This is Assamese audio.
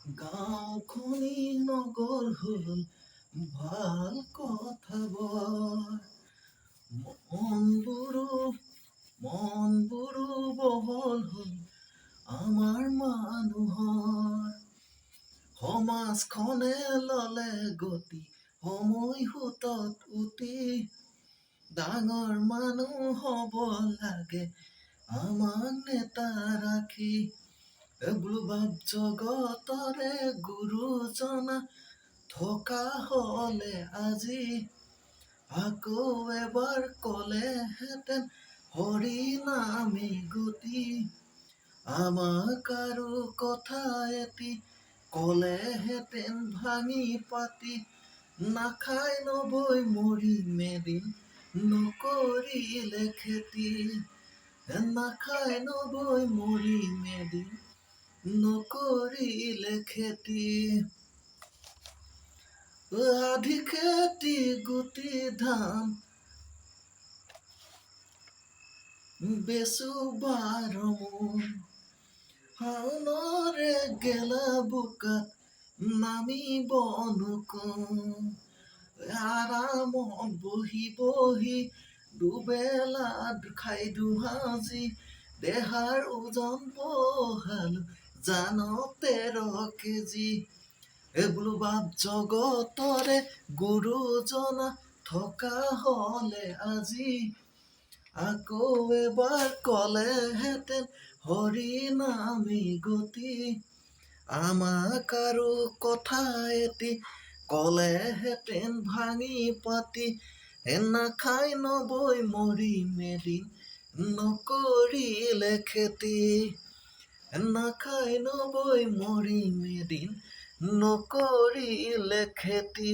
গাঁওখনি নগৰ হ'ল ভাল কথা বৰ মনবোৰো মনবোৰো বহল হ'ল আমাৰ মানুহৰ সমাজখনে ললে গতি সময় সোঁতত উঠি ডাঙৰ মানুহ হ'ব লাগে আমাক নেতা ৰাখি ভাৱ জগতৰে গুৰুজনা থকা হলে আজি আকৌ এবাৰ কলেহেঁতেন হৰি নামে গতি আমাক আৰু কথা এটি কলেহেঁতেন ভাঙি পাতি নাখায় নবৈ মৰিম এদিন নকৰিলে খেতি নাখায় নবৈ মৰিম এদিন নকৰিলে খেতি আধি খেতি গুটি ধান বেচো 12 মোন শাওনৰে গেলা বোকাত নামিব নোকোন আৰামত বহি বহি দুবেলা খাই দুসাঁজি দেহাৰ ওজন বঢ়ালো জানো 13 কেজি ভাৱ জগতৰে গুৰুজনা থকা হলে আজি আকৌ এবাৰ কলেহেঁতেন হৰি নামে গতি আমাক আৰু কথা এটি কলেহেঁতেন ভাঙি পাতি নাখায় নবৈ মৰিম এদিন নকৰিলে খেতি নাখায় নবৈ মৰিম এদিন নকৰিলে খেতি